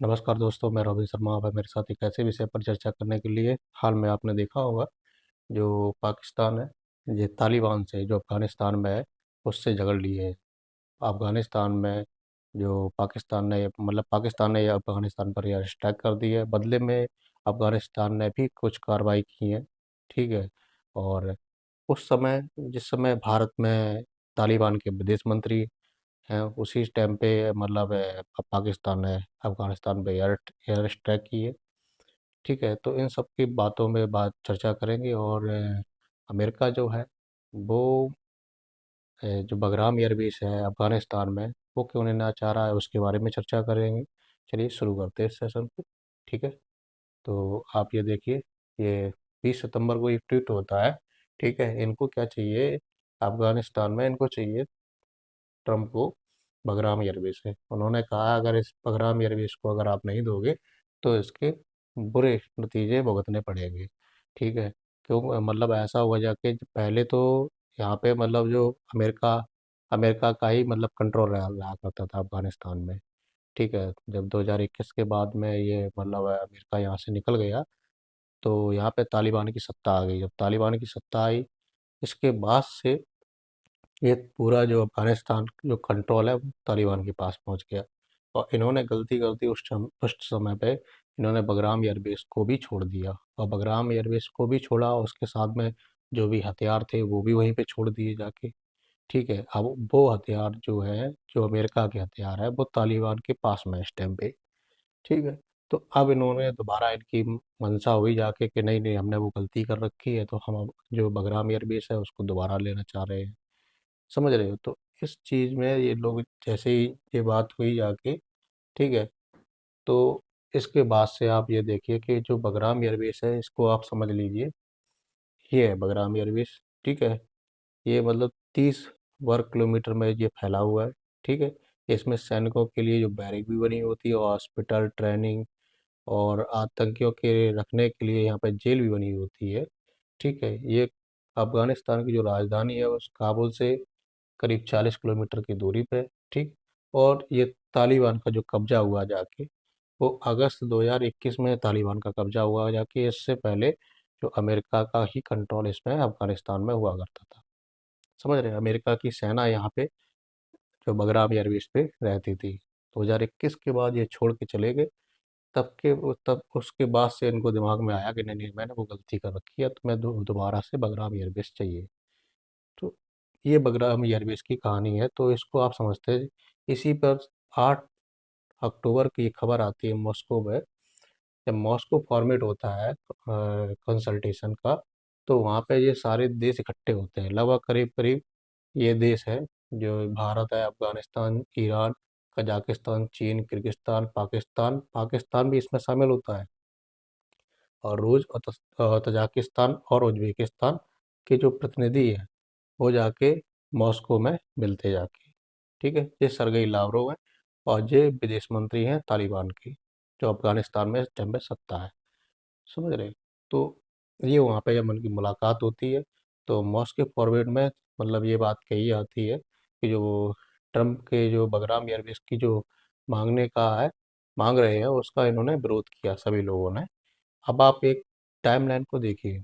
नमस्कार दोस्तों, मैं रोबिन शर्मा। अब मेरे साथ एक ऐसे विषय पर चर्चा करने के लिए हाल में आपने देखा होगा जो पाकिस्तान है, ये तालिबान से जो अफ़गानिस्तान में है उससे झगड़ लिए है। अफ़गानिस्तान में जो पाकिस्तान ने ये अफ़गानिस्तान पर एयर स्ट्राइक कर दी है। बदले में अफ़गानिस्तान ने भी कुछ कार्रवाई की है, ठीक है। और उस समय जिस समय भारत में तालिबान के विदेश मंत्री हैं, उसी टाइम पे पाकिस्तान ने अफ़गानिस्तान पे एयर स्ट्राइक की है, ठीक है। तो इन सब की बातों में बात चर्चा करेंगे और अमेरिका जो है वो जो बगराम एयरबेस है अफ़गानिस्तान में, वो क्यों लेना चाह रहा है उसके बारे में चर्चा करेंगे। चलिए शुरू करते हैं इस सेशन को, ठीक है। तो आप ये देखिए, ये 20 सितंबर को एक ट्वीट होता है, ठीक है। इनको क्या चाहिए, अफ़गानिस्तान में इनको चाहिए ट्रंप को बगराम एयरबेस है। उन्होंने कहा अगर इस बगराम एयरबेस को अगर आप नहीं दोगे तो इसके बुरे नतीजे भुगतने पड़ेंगे, ठीक है। क्यों, ऐसा हुआ जाके पहले तो यहाँ पे जो अमेरिका अमेरिका का ही कंट्रोल रहा रहा करता था अफगानिस्तान में, ठीक है। जब 2021 के बाद में ये अमेरिका यहाँ से निकल गया तो यहाँ पे तालिबान की सत्ता आ गई। जब तालिबान की सत्ता आई, इसके बाद से ये पूरा जो अफ़गानिस्तान जो कंट्रोल है वो तालिबान के पास पहुंच गया। और इन्होंने गलती कर दी उस समय पे, इन्होंने बगराम एयरबेस को भी छोड़ दिया। और बगराम एयरबेस को भी छोड़ा और उसके साथ में जो भी हथियार थे वो भी वहीं पे छोड़ दिए जाके, ठीक है। अब वो हथियार जो है, जो अमेरिका के हथियार है, वो तालिबान के पास में है इस टाइम पे, ठीक है। तो अब इन्होंने दोबारा इनकी मंशा हुई जाके कि नहीं नहीं, हमने वो गलती कर रखी है तो हम अब जो बगराम एयरबेस है उसको दोबारा लेना चाह रहे हैं। समझ रहे हो? तो इस चीज़ में ये लोग जैसे ही ये बात हुई जाके, ठीक है। तो इसके बाद से आप ये देखिए कि जो बगराम एयरबेस है इसको आप समझ लीजिए, ये है बगराम एयरबेस, ठीक है। ये 30 वर्ग किलोमीटर में ये फैला हुआ है, ठीक है। इसमें सैनिकों के लिए जो बैरक भी बनी होती है, और हॉस्पिटल, ट्रेनिंग और आतंकियों के रखने के लिए यहाँ पे जेल भी बनी होती है, ठीक है। ये अफगानिस्तान की जो राजधानी है उस काबुल से करीब 40 किलोमीटर की दूरी पे, ठीक। और ये तालिबान का जो कब्जा हुआ जाके, वो अगस्त 2021 में तालिबान का कब्जा हुआ जाके, इससे पहले जो अमेरिका का ही कंट्रोल इसमें अफगानिस्तान में हुआ करता था। समझ रहे हैं? अमेरिका की सेना यहाँ पे जो बगराम एयरबेस पे रहती थी। 2021 के बाद ये छोड़ के चले गए। तब उसके बाद से इनको दिमाग में आया कि नहीं नहीं, मैंने वो गलती कर रखी है, तो मैं दोबारा से बगराम एयरबेस चाहिए। तो ये बगराम एयरबेस की कहानी है। तो इसको आप समझते हैं, इसी पर 8 अक्टूबर की खबर आती है मॉस्को में। जब मॉस्को फॉर्मेट होता है कंसल्टेशन का, तो वहाँ पे ये सारे देश इकट्ठे होते हैं। लगभग करीब करीब ये देश है, जो भारत है, अफगानिस्तान, ईरान, कजाकिस्तान, चीन, किर्गिस्तान, पाकिस्तान पाकिस्तान भी इसमें शामिल होता है, और रूस और तजाकिस्तान और उज्बेकिस्तान के जो प्रतिनिधि हैं वो जाके मॉस्को में मिलते जाके, ठीक है। ये सरगेई लावरोव हैं और ये विदेश मंत्री हैं तालिबान की, जो अफगानिस्तान में इस टाइम पे सत्ता है। समझ रहे हैं? तो ये वहाँ पे जब उनकी मुलाकात होती है, तो मॉस्को फॉरवर्ड में ये बात कही जाती है कि जो ट्रम्प के जो बगराम एयरबेस की जो मांगने का है मांग रहे हैं, उसका इन्होंने विरोध किया सभी लोगों ने। अब आप एक टाइमलाइन को देखिए,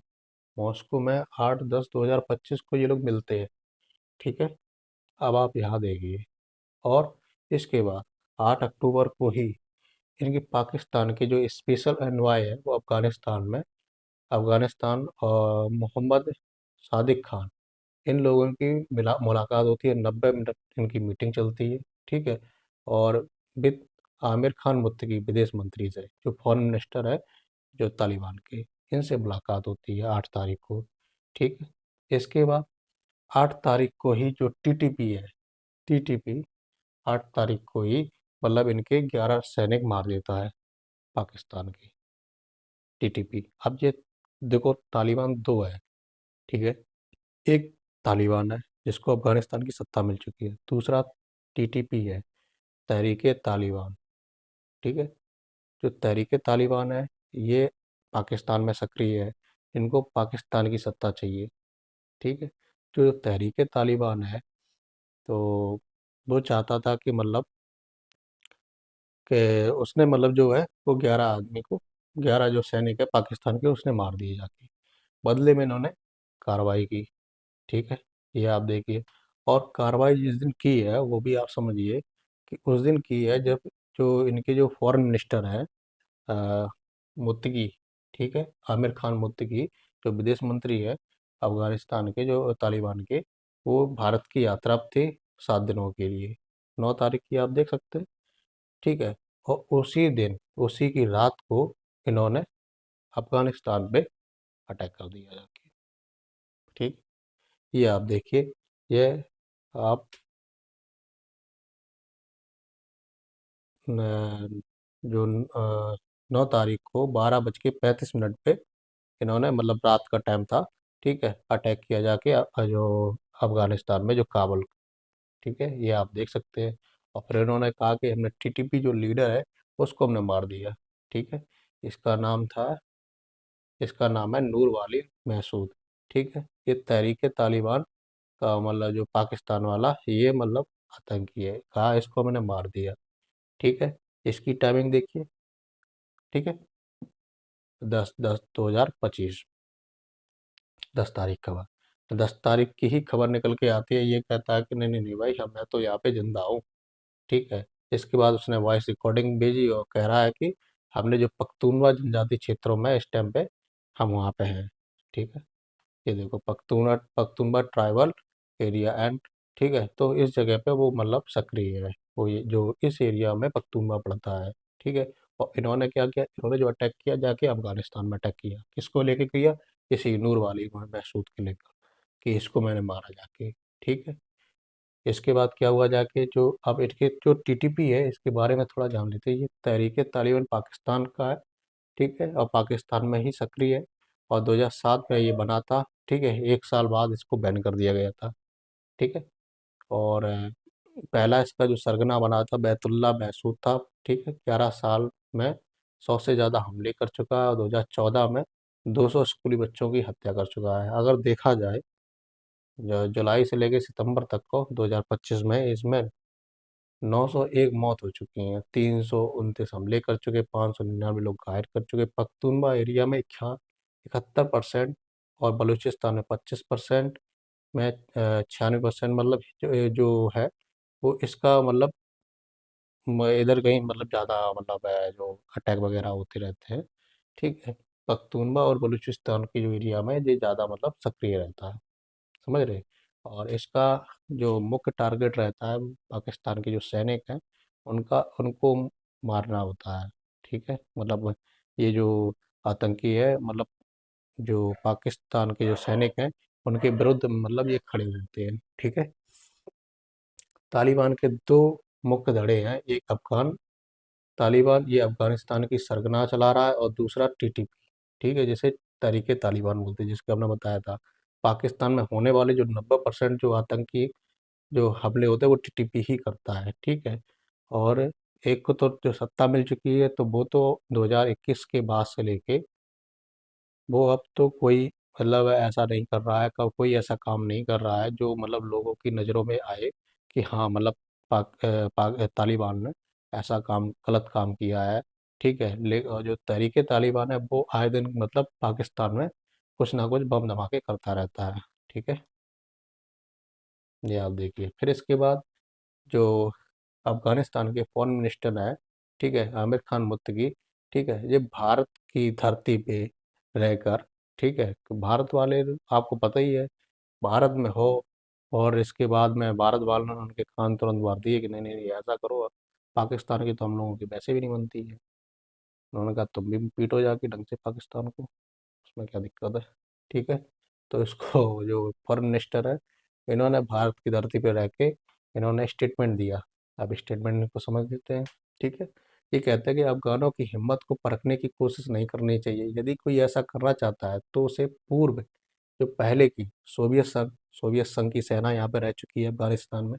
मॉस्को में 8/10/2025 को ये लोग मिलते हैं, ठीक है। अब आप यहाँ देखिए, और इसके बाद 8 अक्टूबर को ही इनकी पाकिस्तान के जो स्पेशल एनवॉय है वो अफगानिस्तान और मोहम्मद सादिक खान, इन लोगों की मिला मुलाकात होती है। 90 मिनट इनकी मीटिंग चलती है, ठीक है। और विद आमिर खान मुत्तकी, विदेश मंत्री से, जो फॉरेन मिनिस्टर है जो तालिबान के, इनसे मुलाकात होती है 8 तारीख को, ठीक है। इसके बाद 8 तारीख को ही जो टीटीपी है, टीटीपी 8 तारीख को ही इनके 11 सैनिक मार देता है पाकिस्तान की, टीटीपी। अब ये देखो, तालिबान दो है, ठीक है। एक तालिबान है जिसको अफगानिस्तान की सत्ता मिल चुकी है, दूसरा टीटीपी है, तहरीक तालिबान, ठीक है। जो तहरीक तालिबान है ये पाकिस्तान में सक्रिय है, इनको पाकिस्तान की सत्ता चाहिए, ठीक है। जो तहरीक तालिबान है, तो वो चाहता था कि कि उसने मतलब जो है वो 11 आदमी को, 11 जो सैनिक है पाकिस्तान के उसने मार दिए जाके। बदले में इन्होंने कार्रवाई की। ठीक है, ये आप देखिए। और कार्रवाई जिस दिन की है वो भी आप समझिए कि उस दिन की है जब जो इनके जो फॉरेन मिनिस्टर हैं, अ, मुत्तकी, ठीक है, आमिर खान मुत्तकी, जो विदेश मंत्री है अफगानिस्तान के, जो तालिबान के, वो भारत की यात्रा पे थे 7 दिनों के लिए। 9 तारीख की आप देख सकते हैं। ठीक है। और उसी दिन, उसी की रात को इन्होंने अफगानिस्तान पे अटैक कर दिया जाके। ठीक, ये आप देखिए। ये आप न, जो 9 तारीख को 12:35 पे इन्होंने, मतलब रात का टाइम था, ठीक है, अटैक किया जाके जो अफगानिस्तान में जो काबुल। ठीक है, ये आप देख सकते हैं। और फिर इन्होंने कहा कि हमने टीटीपी जो लीडर है उसको हमने मार दिया। ठीक है, इसका नाम था, इसका नाम है नूर वाली महसूद। ठीक है, ये तहरीक तालिबान का मतलब जो पाकिस्तान वाला ये मतलब आतंकी है, कहा इसको मैंने मार दिया। ठीक है, इसकी टाइमिंग देखिए। ठीक है, 10/10/2025, 10 तारीख का बाद। 10 तारीख की ही खबर निकल के आती है, ये कहता है कि नहीं नहीं नहीं भाई, हम मैं तो यहाँ पे जिंदा हूँ। ठीक है, इसके बाद उसने वॉइस रिकॉर्डिंग भेजी और कह रहा है कि हमने जो पख्तूनवा जनजाति क्षेत्रों में इस टाइम पे हम वहाँ पे हैं। ठीक है, ये देखो, Pakhtunkhwa, Pakhtunkhwa tribal area and, ठीक है, तो इस जगह पे वो मतलब सक्रिय है। वो ये जो इस एरिया में पख्तूनवा पड़ता है। ठीक है, और इन्होंने क्या किया, इन्होंने जो अटैक किया जाके अफगानिस्तान में अटैक किया, किसको लेके किया, इसी नूर वाली महसूद के लेकर, कि इसको मैंने मारा जाके। ठीक है, इसके बाद क्या हुआ जाके, जो अब इसके जो टीटीपी है इसके बारे में थोड़ा जान लेते हैं। ये तहरीक तालिबान पाकिस्तान का है। ठीक है, और पाकिस्तान में ही सक्रिय है। और 2007 में ये बना था। ठीक है, 1 साल बाद इसको बैन कर दिया गया था। ठीक है, और पहला इसका जो सरगना बना था बैतुल्ला महसूद था। ठीक है, 11 साल में 100 से ज़्यादा हमले कर चुका है, और 2014 में 200 स्कूली बच्चों की हत्या कर चुका है। अगर देखा जाए, जुलाई से लेकर सितंबर तक को 2025 में इसमें 901 मौत हो चुकी हैं, 329 हमले कर चुके, 599 लोग घायल कर चुके। पख्तूनवा एरिया में 71%, और बलूचिस्तान में 25%, में 96%, मतलब जो है वो इसका मतलब इधर कहीं मतलब ज़्यादा मतलब जो अटैक वगैरह होते रहते हैं। ठीक है, पख्तूनवा और बलूचिस्तान की जो एरिया में ये ज़्यादा मतलब सक्रिय रहता है। समझ रहे। और इसका जो मुख्य टारगेट रहता है पाकिस्तान के जो सैनिक हैं, उनका, उनको मारना होता है। ठीक है, मतलब ये जो आतंकी है, मतलब जो पाकिस्तान के जो सैनिक हैं उनके विरुद्ध मतलब ये खड़े होते हैं। ठीक है, तालिबान के दो मुख्य धड़े हैं, एक अफगान तालिबान, ये अफगानिस्तान की सरगना चला रहा है, और दूसरा टीटीपी। ठीक है, जैसे तरीके तालिबान बोलते हैं, जिसके हमने बताया था। पाकिस्तान में होने वाले जो 90% जो आतंकी जो हमले होते हैं वो टीटीपी ही करता है। ठीक है, और एक को तो जो सत्ता मिल चुकी है, तो वो तो 2021 के बाद से लेके वो अब तो कोई मतलब ऐसा नहीं कर रहा है, कोई ऐसा काम नहीं कर रहा है जो मतलब लोगों की नज़रों में आए कि हाँ मतलब तालिबान ने ऐसा काम, गलत काम किया है। ठीक है, और जो तहरीके तालिबान है वो आए दिन मतलब पाकिस्तान में कुछ ना कुछ बम धमाके करता रहता है। ठीक है, ये आप देखिए। फिर इसके बाद जो अफगानिस्तान के फॉरेन मिनिस्टर हैं, ठीक है, आमिर खान मुत्तकी, ठीक है, ये भारत की धरती पे रहकर, ठीक है, तो भारत वाले, आपको पता ही है, भारत में हो, और इसके बाद में भारत वालों ने उनके कान तुरंत भर दिए कि नहीं नहीं नहीं, ऐसा करो, पाकिस्तान की तो हम लोगों की वैसे भी नहीं बनती है। उन्होंने कहा तुम भी पीटो जाके ढंग से पाकिस्तान को, उसमें क्या दिक्कत है। ठीक है, तो इसको जो फॉरेन मिनिस्टर है, इन्होंने भारत की धरती पर रह के इन्होंने स्टेटमेंट दिया। अब स्टेटमेंट को समझ लेते हैं। ठीक है, ये कहते हैं कि अफगानों की हिम्मत को परखने की कोशिश नहीं करनी चाहिए। यदि कोई ऐसा करना चाहता है तो उसे पूर्व, जो पहले की सोवियत संघ की सेना यहाँ पे रह चुकी है अफगानिस्तान में।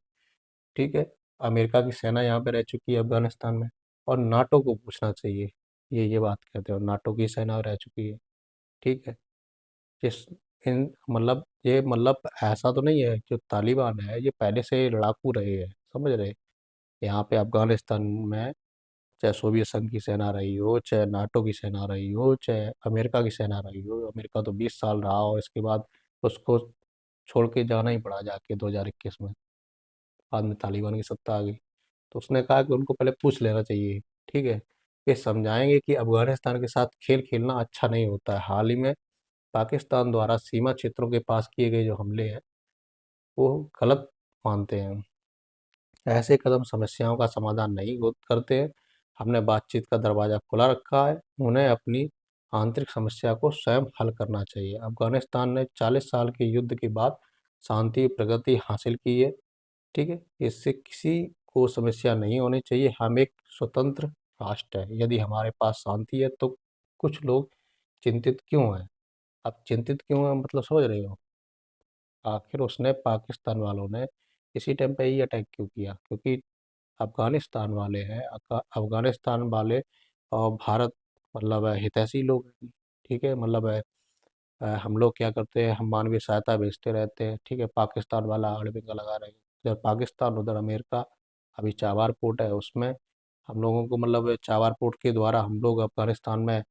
ठीक है, अमेरिका की सेना यहाँ पे रह चुकी है अफगानिस्तान में, और नाटो को पूछना चाहिए। ये बात कहते हैं, और नाटो की सेना रह चुकी है। ठीक है, जिस इन मतलब ये मतलब ऐसा तो नहीं है, जो तालिबान है ये पहले से लड़ाकू रहे हैं, समझ रहे। यहाँ पे अफगानिस्तान में चाहे सोवियत संघ की सेना रही हो, चाहे नाटो की सेना रही हो, चाहे अमेरिका की सेना रही हो। अमेरिका तो 20 साल रहा हो, इसके बाद उसको छोड़ के जाना ही पड़ा जाके 2021 में। बाद में तालिबान की सत्ता आ गई। तो उसने कहा कि उनको पहले पूछ लेना चाहिए, ठीक है। ये समझाएंगे कि अफगानिस्तान के साथ खेल खेलना अच्छा नहीं होता है। हाल ही में पाकिस्तान द्वारा सीमा क्षेत्रों के पास किए गए जो हमले हैं वो गलत मानते हैं। ऐसे कदम समस्याओं का समाधान नहीं करते हैं। हमने बातचीत का दरवाज़ा खुला रखा है। उन्हें अपनी आंतरिक समस्या को स्वयं हल करना चाहिए। अफगानिस्तान ने 40 साल के युद्ध के बाद शांति प्रगति हासिल की है, ठीक है। इससे किसी को समस्या नहीं होनी चाहिए। हम एक स्वतंत्र राष्ट्र है। यदि हमारे पास शांति है तो कुछ लोग चिंतित क्यों हैं? आप चिंतित क्यों हैं मतलब समझ रहे हो? आखिर उसने पाकिस्तान वालों ने इसी टाइम पे ही अटैक क्यों किया? क्योंकि अफ़गानिस्तान वाले हैं। अफ़गानिस्तान वाले और भारत मतलब हितैषी लोग हैं, ठीक है। मतलब हम लोग क्या करते हैं, हम मानवीय सहायता भेजते रहते हैं, ठीक है। पाकिस्तान वाला अड़िंगा लगा रहे हैं, इधर पाकिस्तान उधर अमेरिका। अभी चाबार पोर्ट है, उसमें हम लोगों को मतलब चाबार पोर्ट के द्वारा हम लोग अफ़गानिस्तान में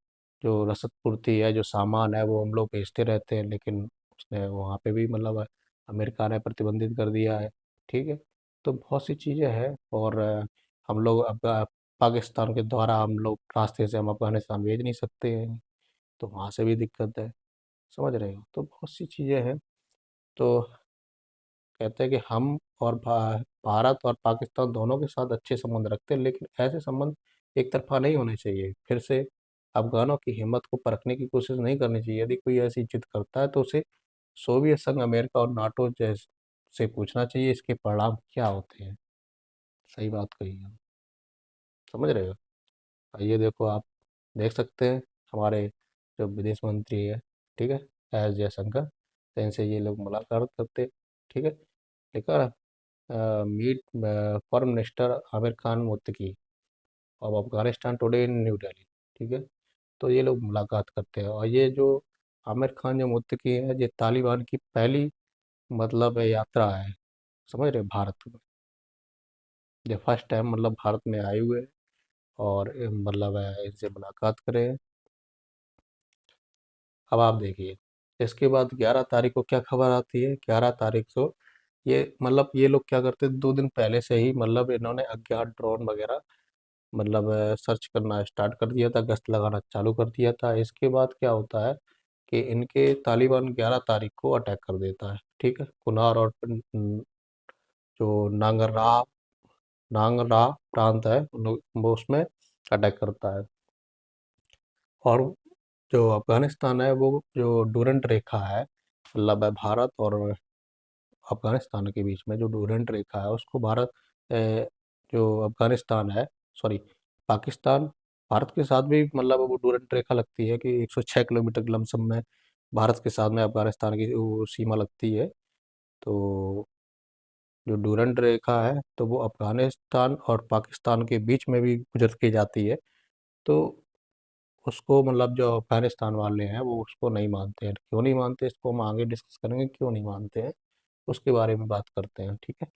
जो रसद पूर्ति है, जो सामान है, वो हम लोग भेजते रहते हैं। लेकिन उसने वहाँ पे भी मतलब अमेरिका ने प्रतिबंधित कर दिया है, ठीक है। तो बहुत सी चीज़ें हैं। और हम लोग पाकिस्तान के द्वारा हम लोग रास्ते से हम अफ़गानिस्तान भेज नहीं सकते हैं, तो वहाँ से भी दिक्कत है। समझ रहे हो? तो बहुत सी चीज़ें हैं। तो कहते हैं कि हम और भारत और पाकिस्तान दोनों के साथ अच्छे संबंध रखते हैं, लेकिन ऐसे संबंध एक तरफा नहीं होने चाहिए। फिर से अफगानों की हिम्मत को परखने की कोशिश नहीं करनी चाहिए। यदि कोई ऐसी जिद करता है तो उसे सोवियत संघ, अमेरिका और नाटो जैसे से पूछना चाहिए इसके परिणाम क्या होते हैं। सही बात कही है। समझ रहे हो? ये देखो, आप देख सकते हैं हमारे जो विदेश मंत्री है, ठीक है, एस जयशंकर, तो इनसे ये लोग मुलाकात करते, ठीक है। लिखा meet foreign minister Amir Khan Muttaqi of Afghanistan today in New Delhi, ठीक है। तो ये लोग मुलाकात करते हैं। और ये जो आमिर खान जो मुत्तकी है, ये तालिबान की पहली मतलब यात्रा है, समझ रहे, भारत में। ये फर्स्ट टाइम मतलब भारत में आए हुए हैं और मतलब इनसे मुलाकात करें। अब आप देखिए, इसके बाद 11 तारीख को क्या खबर आती है। 11 तारीख को ये मतलब ये लोग क्या करते हैं, 2 दिन पहले से ही मतलब इन्होंने अज्ञात ड्रोन वगैरह मतलब सर्च करना स्टार्ट कर दिया था, गश्त लगाना चालू कर दिया था। इसके बाद क्या होता है कि इनके तालिबान 11 तारीख को अटैक कर देता है, ठीक है। कुनार और जो नांगरा प्रांत है वो उसमें अटैक करता है। और जो अफगानिस्तान है वो जो डूरंट रेखा है, मतलब है भारत और अफगानिस्तान के बीच में जो डूरंट रेखा है उसको भारत जो अफगानिस्तान है, सॉरी, पाकिस्तान, भारत के साथ भी मतलब वो डूरंट रेखा लगती है कि 106 किलोमीटर के लमसम में भारत के साथ में अफगानिस्तान की वो सीमा लगती है। तो जो डूरंट रेखा है तो वो अफगानिस्तान और पाकिस्तान के बीच में भी गुजर के जाती है। तो उसको मतलब जो अफगानिस्तान वाले हैं वो उसको नहीं मानते हैं। क्यों नहीं मानते, इसको हम आगे डिस्कस करेंगे क्यों नहीं मानते हैं, उसके बारे में बात करते हैं, ठीक है।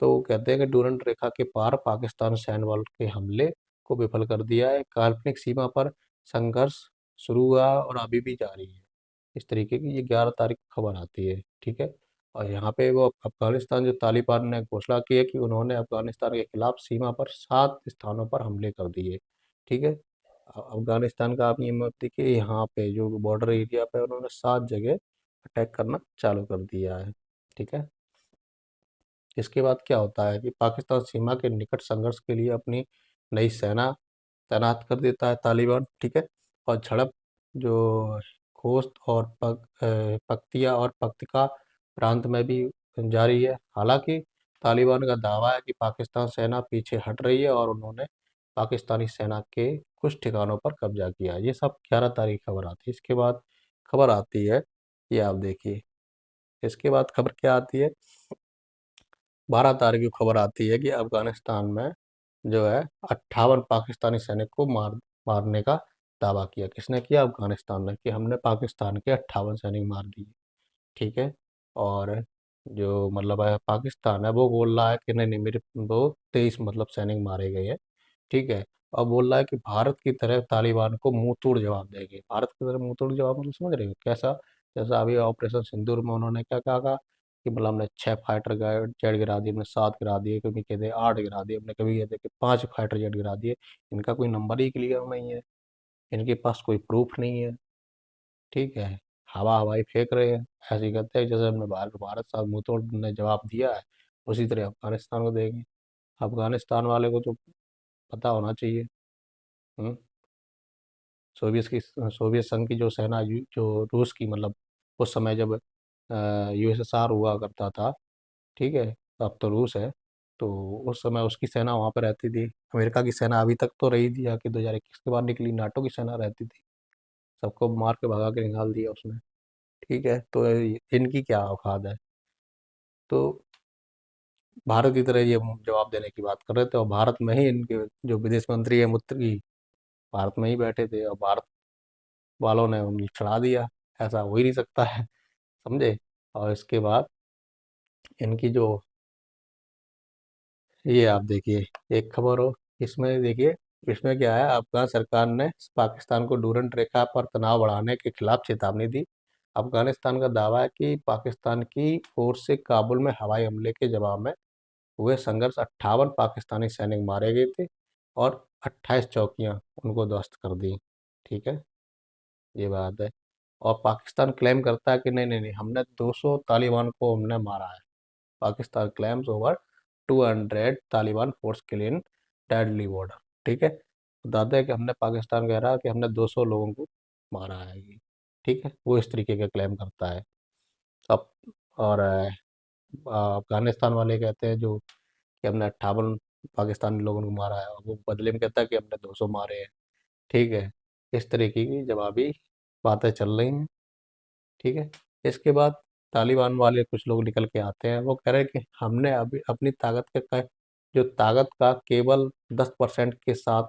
तो वो कहते हैं कि डूरंट रेखा के पार पाकिस्तान सैन्य बल के हमले को विफल कर दिया है। काल्पनिक सीमा पर संघर्ष शुरू हुआ और अभी भी जारी है। इस तरीके की ये 11 तारीख को खबर आती है, ठीक है। और यहाँ पे वो अफगानिस्तान जो तालिबान ने घोषणा की है कि उन्होंने अफगानिस्तान के खिलाफ सीमा पर 7 स्थानों पर हमले कर दिए, ठीक है। अफगानिस्तान का आप ये मत देखिए, यहाँ पे जो बॉर्डर एरिया पे उन्होंने 7 जगह अटैक करना चालू कर दिया है, ठीक है। इसके बाद क्या होता है कि पाकिस्तान सीमा के निकट संघर्ष के लिए अपनी नई सेना तैनात कर देता है तालिबान, ठीक है। और झड़प जो खोस्त और पख्तिया और पख्तिका प्रांत में भी जारी है। हालांकि तालिबान का दावा है कि पाकिस्तान सेना पीछे हट रही है और उन्होंने पाकिस्तानी सेना के कुछ ठिकानों पर कब्जा किया। ये सब 11 तारीख खबर आती है। इसके बाद खबर आती है, ये आप देखिए, इसके बाद खबर क्या आती है, 12 तारीख को खबर आती है कि अफगानिस्तान में जो है 58 पाकिस्तानी सैनिक को मारने का दावा किया। किसने किया? अफगानिस्तान ने, कि हमने पाकिस्तान के 58 सैनिक मार दिए, ठीक है। और जो मतलब है पाकिस्तान है वो बोल रहा है कि नहीं नहीं, मेरे वो 23 मतलब सैनिक मारे गए हैं, ठीक है। और बोल रहा है कि भारत की तरह तालिबान को मुंह तोड़ जवाब देंगे। भारत की तरह मुंह तोड़ जवाब मतलब समझ रहे हो कैसा? जैसा अभी ऑपरेशन सिंदूर में उन्होंने क्या कहा था कि मतलब हमने 6 फाइटर जेट गिरा दिए, हमने 7 गिरा दिए, कभी कहते 8 गिरा दिए, हमने कभी कहते कि 5 फाइटर जेट गिरा दिए। इनका कोई नंबर ही क्लियर नहीं है, इनके पास कोई प्रूफ नहीं है, ठीक है, हवा हवाई फेंक रहे हैं। ऐसे ही कहते हैं जैसे हमने भारत भारत साथ मुंह तोड़ ने जवाब दिया है, उसी तरह अफगानिस्तान को देंगे। अफगानिस्तान वाले को तो पता होना चाहिए। हम्म। सोवियत संघ की जो सेना जो रूस की मतलब उस समय जब यूएसएसआर हुआ करता था, ठीक है, अब तो रूस है, तो उस समय उसकी सेना वहाँ पर रहती थी। अमेरिका की सेना अभी तक तो रही थी, आके 2021 के बाद निकली, नाटो की सेना रहती थी, सबको मार के भगा के निकाल दिया उसने, ठीक है। तो इनकी क्या औकात है? तो भारत की तरह ये जवाब देने की बात कर रहे थे, और भारत में ही इनके जो विदेश मंत्री है मुत्री, भारत में ही बैठे थे, और भारत वालों ने उन्हें चढ़ा दिया। ऐसा हो ही नहीं सकता है, समझे? और इसके बाद इनकी जो ये आप देखिए, एक खबर हो इसमें देखिए, इसमें क्या है, अफगान सरकार ने पाकिस्तान को डूरंड रेखा पर तनाव बढ़ाने के खिलाफ चेतावनी दी। अफगानिस्तान का दावा है कि पाकिस्तान की ओर से काबुल में हवाई हमले के जवाब में हुए संघर्ष 58 पाकिस्तानी सैनिक मारे गए थे और 28 चौकियां उनको ध्वस्त कर दी, ठीक है, ये बात है। और पाकिस्तान क्लेम करता है कि नहीं नहीं नहीं, हमने 200 तालिबान को हमने मारा है। Pakistan claims over 200 Taliban force kill in deadly border, ठीक है, बताते हैं कि हमने, पाकिस्तान कह रहा है कि हमने 200 लोगों को मारा है ये, ठीक है, वो इस तरीके का क्लेम करता है। अब और अफगानिस्तान वाले कहते हैं जो कि हमने 58 पाकिस्तानी लोगों को मारा है, और वो बदले में कहता है कि हमने 200 मारे हैं, ठीक है। इस तरीके की जवाबी बातें चल रही हैं, ठीक है। इसके बाद तालिबान वाले कुछ लोग निकल के आते हैं, वो कह रहे हैं कि हमने अभी अपनी जो ताकत का केवल 10% के साथ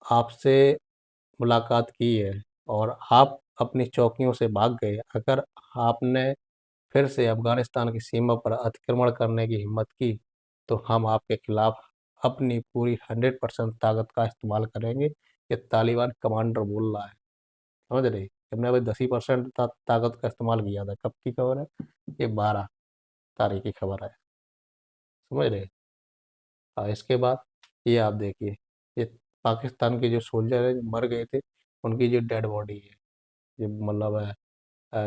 आपसे मुलाकात की है, और आप अपनी चौकियों से भाग गए। अगर आपने फिर से अफगानिस्तान की सीमा पर अतिक्रमण करने की हिम्मत की, तो हम आपके खिलाफ अपनी पूरी 100% ताकत का इस्तेमाल करेंगे। ये तालिबान कमांडर बोल रहा है, समझ रहे? हमने अभी 10% ताकत का इस्तेमाल किया था। कब की खबर है? ये 12 तारीख की खबर है, समझ रहे? इसके बाद ये आप देखिए, ये पाकिस्तान के जो सोल्जर है जो मर गए थे, उनकी जो डेड बॉडी है, ये मतलब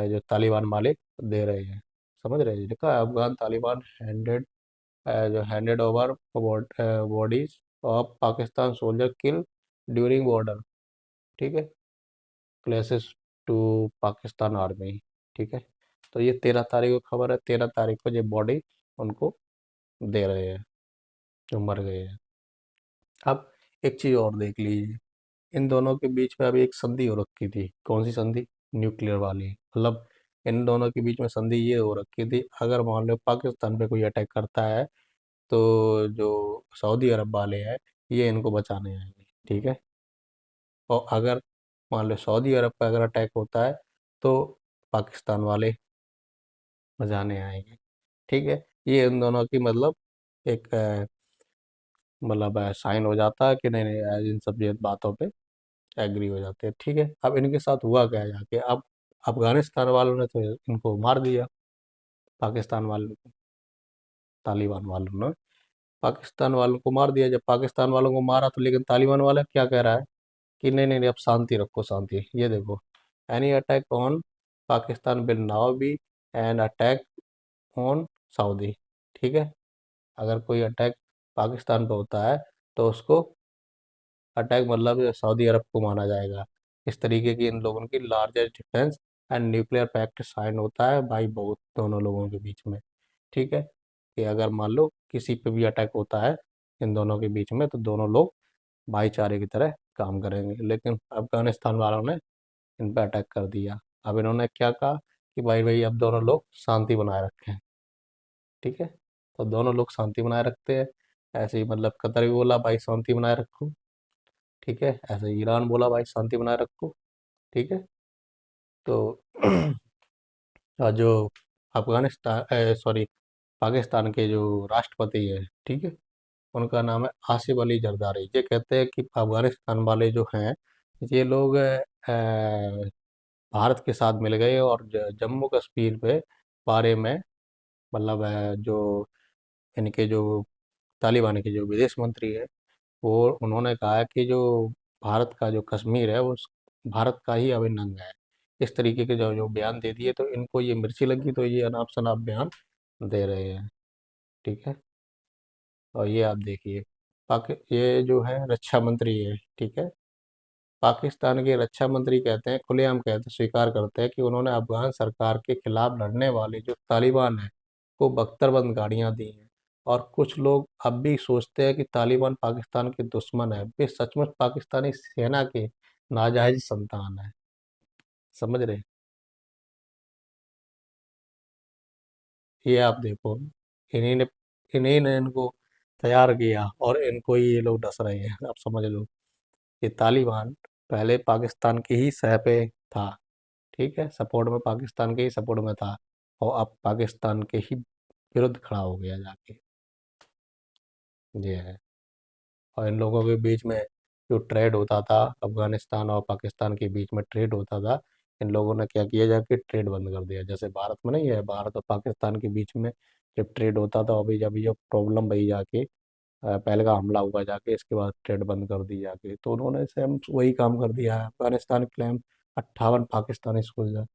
जो तालिबान मालिक दे रहे हैं, समझ रहे हैं? लिखा है Afghan Taliban handed over bodies of Pakistan soldier kill during border, ठीक है, क्लेसेस टू पाकिस्तान आर्मी, ठीक है। तो ये 13 तारीख को खबर है, 13 तारीख को ये बॉडी उनको दे रहे हैं जो मर गए हैं। अब एक चीज़ और देख लीजिए, इन दोनों के बीच में अभी एक संधि हो रखी थी। कौन सी संधि? न्यूक्लियर वाली, मतलब इन दोनों के बीच में संधि ये हो रखी थी, अगर मान लो पाकिस्तान पे कोई अटैक करता है, तो जो सऊदी अरब वाले हैं ये इनको बचाने आएंगे, ठीक है। और अगर मान लो सऊदी अरब पे अगर अटैक होता है, तो पाकिस्तान वाले बचाने आएंगे, ठीक है। ये इन दोनों की मतलब एक मतलब साइन हो जाता है कि नहीं नहीं इन सब ये बातों पे एग्री हो जाते हैं, ठीक है। अब इनके साथ हुआ क्या है जाके, अब अफगानिस्तान वालों ने तो इनको मार दिया, पाकिस्तान वालों को, तालिबान वालों ने पाकिस्तान वालों को मार दिया। जब पाकिस्तान वालों को मारा, तो लेकिन तालिबान वाला क्या कह रहा है कि नहीं नहीं नहीं, अब शांति रखो, शांति। ये देखो, any attack on Pakistan will now be an attack on Saudi, ठीक है। अगर कोई अटैक पाकिस्तान पे होता है, तो उसको अटैक मतलब सऊदी अरब को माना जाएगा। इस तरीके की इन लोगों की largest defence and nuclear pact sign होता है भाई बहुत दोनों लोगों के बीच में, ठीक है, कि अगर मान लो किसी पे भी अटैक होता है इन दोनों के बीच में, तो दोनों लोग भाईचारे की तरह काम करेंगे। लेकिन अफगानिस्तान वालों ने इन पर अटैक कर दिया। अब इन्होंने क्या कहा कि भाई भाई अब दोनों लोग शांति बनाए रखें, ठीक है। तो दोनों लोग शांति बनाए रखते हैं। ऐसे ही मतलब कतर भी बोला भाई शांति बनाए रखो, ठीक है, ऐसे ईरान बोला भाई शांति बनाए रखो, ठीक है। तो जो अफगानिस्तान सॉरी पाकिस्तान के जो राष्ट्रपति है, ठीक है, उनका नाम है आसिफ अली जरदारी। ये कहते हैं कि अफगानिस्तान वाले जो हैं, ये लोग भारत के साथ मिल गए और जम्मू कश्मीर पे बारे में, मतलब जो इनके जो तालिबान के जो विदेश मंत्री है, वो उन्होंने कहा है कि जो भारत का जो कश्मीर है वो भारत का ही अभिन्न अंग है। इस तरीके के जो जो बयान दे दिए, तो इनको ये मिर्ची लगी, तो ये अनाप शनाप बयान दे रहे हैं। ठीक है। और ये आप देखिए, ये जो है रक्षा मंत्री है, ठीक है, पाकिस्तान के रक्षा मंत्री कहते हैं, खुलेआम कहते स्वीकार करते हैं कि उन्होंने अफगान सरकार के खिलाफ लड़ने वाले जो तालिबान है को बख्तरबंद गाड़ियां दी हैं। और कुछ लोग अब भी सोचते हैं कि तालिबान पाकिस्तान के दुश्मन है। वे सचमुच पाकिस्तानी सेना के नाजायज संतान है। समझ रहे? ये आप देखो, इन्हीं ने इन्हीं ने इनको तैयार किया और इनको ही ये लोग डस रहे हैं। आप समझ लो, ये तालिबान पहले पाकिस्तान की ही सह पे था, ठीक है, सपोर्ट में, पाकिस्तान के ही सपोर्ट में था, और अब पाकिस्तान के ही विरुद्ध खड़ा हो गया जाके। ये है। और इन लोगों के बीच में जो ट्रेड होता था, अफगानिस्तान और पाकिस्तान के बीच में ट्रेड होता था, इन लोगों ने क्या किया, जाके ट्रेड बंद कर दिया। जैसे भारत में नहीं है, भारत और पाकिस्तान के बीच में जब ट्रेड होता था, अभी जब ये प्रॉब्लम भई जाके, पहले का हमला हुआ जाके, इसके बाद ट्रेड बंद कर दी जाके, तो उन्होंने सेम वही काम कर दिया है। अफगानिस्तान क्लेम 58 पाकिस्तानी सोल्जर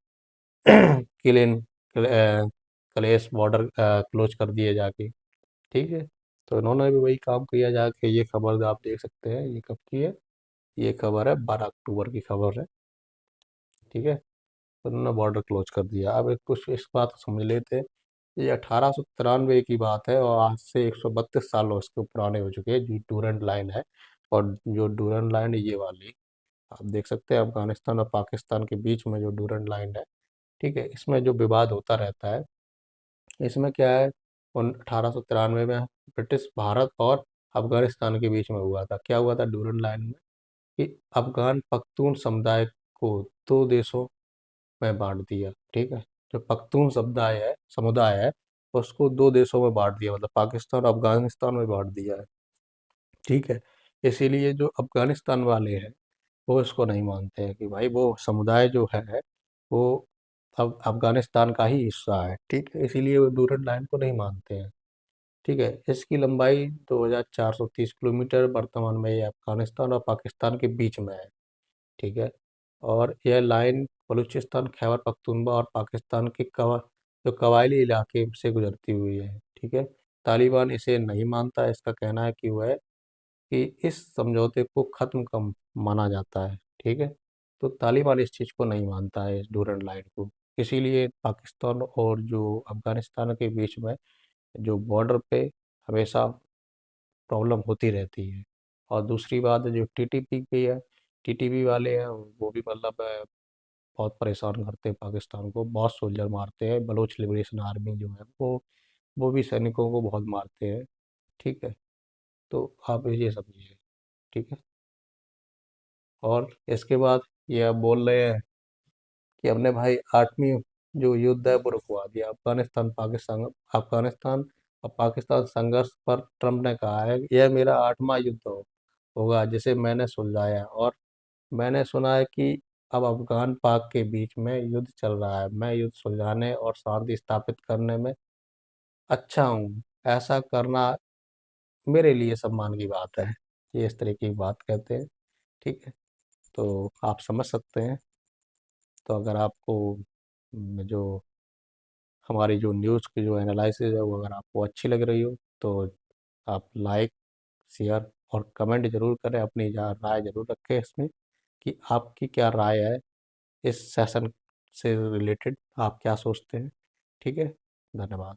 किलिन क्लेश बॉर्डर क्लोज कर दिए जाके। ठीक है। तो इन्होंने भी वही काम किया जाके। ये खबर आप देख सकते हैं, ये कब की है, ये खबर है 12 अक्टूबर की खबर है। ठीक है। तो उन्होंने बॉर्डर क्लोज कर दिया। अब एक कुछ इस बात को समझ लेते हैं, ये 1893 की बात है, और आज से 132 साल उसके पुराने हो चुके हैं, जो डूरेंट लाइन है। और जो डूरेंट लाइन है ये वाली, आप देख सकते हैं, अफगानिस्तान और पाकिस्तान के बीच में जो डूरेंट लाइन है, ठीक है, इसमें जो विवाद होता रहता है, इसमें क्या है, उन 1893 में ब्रिटिश भारत और अफगानिस्तान के बीच में हुआ था। क्या हुआ था डूरन लाइन में, कि अफगान पख्तून समुदाय को दो देशों में बांट दिया। ठीक है। जो पख्तून समुदाय है, उसको दो देशों में बांट दिया, मतलब पाकिस्तान और अफगानिस्तान में बांट दिया है। ठीक है। इसीलिए जो अफगानिस्तान वाले हैं, वो इसको नहीं मानते हैं कि भाई वो समुदाय जो है, वो अब अफगानिस्तान का ही हिस्सा है। ठीक है। इसीलिए वो डूरन लाइन को नहीं मानते हैं। ठीक है। इसकी लंबाई 2430 किलोमीटर, वर्तमान में ये अफगानिस्तान और पाकिस्तान के बीच में है। ठीक है। और यह लाइन बलूचिस्तान, खैबर पख्तूनख्वा और पाकिस्तान के जो कबायली इलाके से गुजरती हुई है। ठीक है। तालिबान इसे नहीं मानता है। इसका कहना है कि वह कि इस समझौते को ख़त्म कम माना जाता है। ठीक है। तो तालिबान इस चीज़ को नहीं मानता है, इस डूरन लाइन को। इसीलिए पाकिस्तान और जो अफगानिस्तान के बीच में जो बॉर्डर पे हमेशा प्रॉब्लम होती रहती है। और दूसरी बात जो टीटीपी की है, टीटीपी वाले हैं, वो भी मतलब बहुत परेशान करते हैं पाकिस्तान को, बहुत सोल्जर मारते हैं। बलोच लिबरेशन आर्मी जो है, वो भी सैनिकों को बहुत मारते हैं। ठीक है। तो आप ये समझिए। ठीक है। और इसके बाद ये आप बोल रहे हैं कि हमने भाई 8वीं जो युद्ध है वो रुकवा दिया, अफगानिस्तान और पाकिस्तान संघर्ष पर ट्रम्प ने कहा है कि यह मेरा 8वां युद्ध होगा जिसे मैंने सुलझाया। और मैंने सुना है कि अब अफगान पाक के बीच में युद्ध चल रहा है। मैं युद्ध सुलझाने और शांति स्थापित करने में अच्छा हूँ। ऐसा करना मेरे लिए सम्मान की बात है। ये इस तरीके की बात कहते हैं। ठीक है। तो आप समझ सकते हैं। तो अगर आपको जो हमारी जो न्यूज़ की जो एनालिसिस है, वो अगर आपको अच्छी लग रही हो, तो आप लाइक, शेयर और कमेंट ज़रूर करें। अपनी राय ज़रूर रखें इसमें, कि आपकी क्या राय है इस सेशन से रिलेटेड, आप क्या सोचते हैं। ठीक है। धन्यवाद।